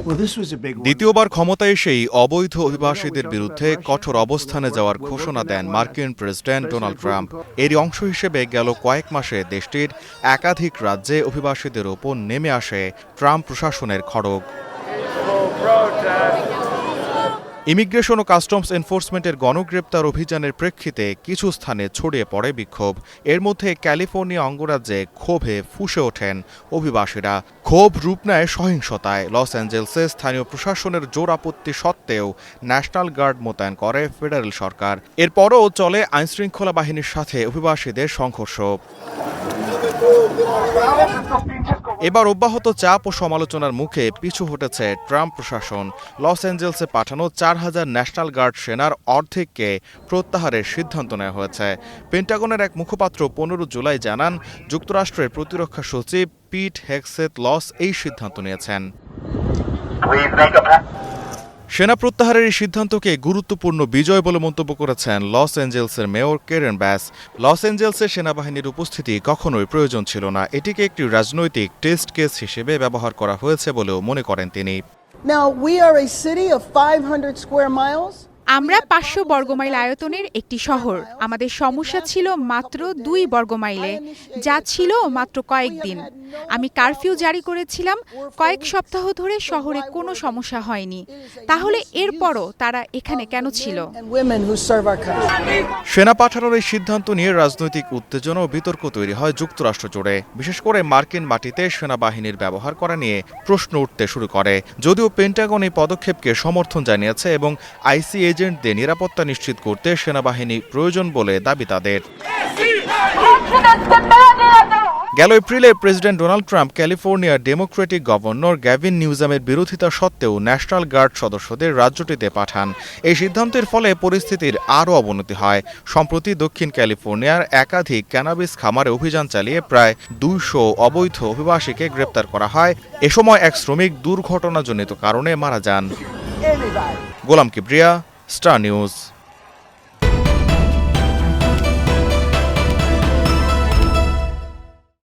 দ্বিতীয়বার ক্ষমতায় এসেই অবৈধ অভিবাসীদের বিরুদ্ধে কঠোর অবস্থানে যাওয়ার ঘোষণা দেন মার্কিন প্রেসিডেন্ট ডোনাল্ড ট্রাম্প। এরই অংশ হিসেবে গেল কয়েক মাসে দেশটির একাধিক রাজ্যে অভিবাসীদের ওপর নেমে আসে ট্রাম্প প্রশাসনের খড়গ। ইমিগ্রেশন ও কাস্টমস এনফোর্সমেন্টের গণগ্রেপ্তার অভিযানের প্রেক্ষিতে কিছু স্থানে ছড়িয়ে পড়ে বিক্ষোভ। এর মধ্যে ক্যালিফোর্নিয়া অঙ্গরাজ্যে ক্ষোভে ফুঁসে ওঠেন অভিবাসীরা। ক্ষোভ রূপ নেয় সহিংসতায়। লস অ্যাঞ্জেলসে স্থানীয় প্রশাসনের জোর আপত্তি সত্ত্বেও ন্যাশনাল গার্ড মোতায়েন করে ফেডারেল সরকার। এরপরও চলে আইনশৃঙ্খলা বাহিনীর সাথে অভিবাসীদের সংঘর্ষ। এবার অব্যাহত চাপ ও সমালোচনার মুখে পিছু হটেছে ট্রাম্প প্রশাসন। লস অ্যাঞ্জেলসে পাঠানো ৪,০০০ ন্যাশনাল গার্ড সেনার অর্ধেককে প্রত্যাহারের সিদ্ধান্ত নেওয়া হয়েছে। পেন্টাগনের এক মুখপাত্র ১৫ জুলাই জানান, যুক্তরাষ্ট্রের প্রতিরক্ষা সচিব পিট হেগসেথ লস এই সিদ্ধান্ত নিয়েছেন। সেনা প্রত্যাহারের এই সিদ্ধান্তকে গুরুত্বপূর্ণ বিজয় বলে মন্তব্য করেছেন লস অ্যাঞ্জেলসের মেয়র কেরেন ব্যাস। লস অ্যাঞ্জেলসে সেনাবাহিনীর উপস্থিতি কখনোই প্রয়োজন ছিল না, এটিকে একটি রাজনৈতিক টেস্ট কেস হিসেবে ব্যবহার করা হয়েছে বলেও মনে করেন তিনি। আমরা ৫০০ বর্গমাইল আয়তনের একটি শহর। আমাদের সমস্যা ছিল মাত্র ২ বর্গমাইলে, যা ছিল মাত্র কয়েকদিন। আমি কারফিউ জারি করেছিলাম, কয়েক সপ্তাহ ধরে শহরে কোনো সমস্যা হয়নি। তাহলে এরপরও তারা এখানে কেন ছিল? সেনা পাঠানোর এই সিদ্ধান্ত নিয়ে রাজনৈতিক উত্তেজনা ও বিতর্ক তৈরি হয় যুক্তরাষ্ট্র জুড়ে। বিশেষ করে মার্কিন মাটিতে সেনাবাহিনীর ব্যবহার করা নিয়ে প্রশ্ন উঠতে শুরু করে। যদিও পেন্টাগন এই পদক্ষেপকে সমর্থন জানিয়েছে এবং আইসি এজেন্টদের নিরাপত্তা নিশ্চিত করতে সেনাবাহিনী প্রয়োজন বলে দাবি তাদের। গেল এপ্রিলে প্রেসিডেন্ট ডোনাল্ড ট্রাম্প ক্যালিফোর্নিয়ার ডেমোক্রেটিক গভর্নর গ্যাভিন নিউজামের বিরোধিতা সত্ত্বেও ন্যাশনাল গার্ড সদস্যদের রাজ্যটিতে পাঠান। এই সিদ্ধান্তের ফলে পরিস্থিতির আরও অবনতি হয়। সম্প্রতি দক্ষিণ ক্যালিফোর্নিয়ার একাধিক ক্যানাবিস খামারে অভিযান চালিয়ে প্রায় ২০০ অবৈধ অভিবাসীকে গ্রেপ্তার করা হয়। এ সময় এক শ্রমিক দুর্ঘটনাজনিত কারণে মারা যান। গোলাম কিবরিয়া, স্টার নিউজ।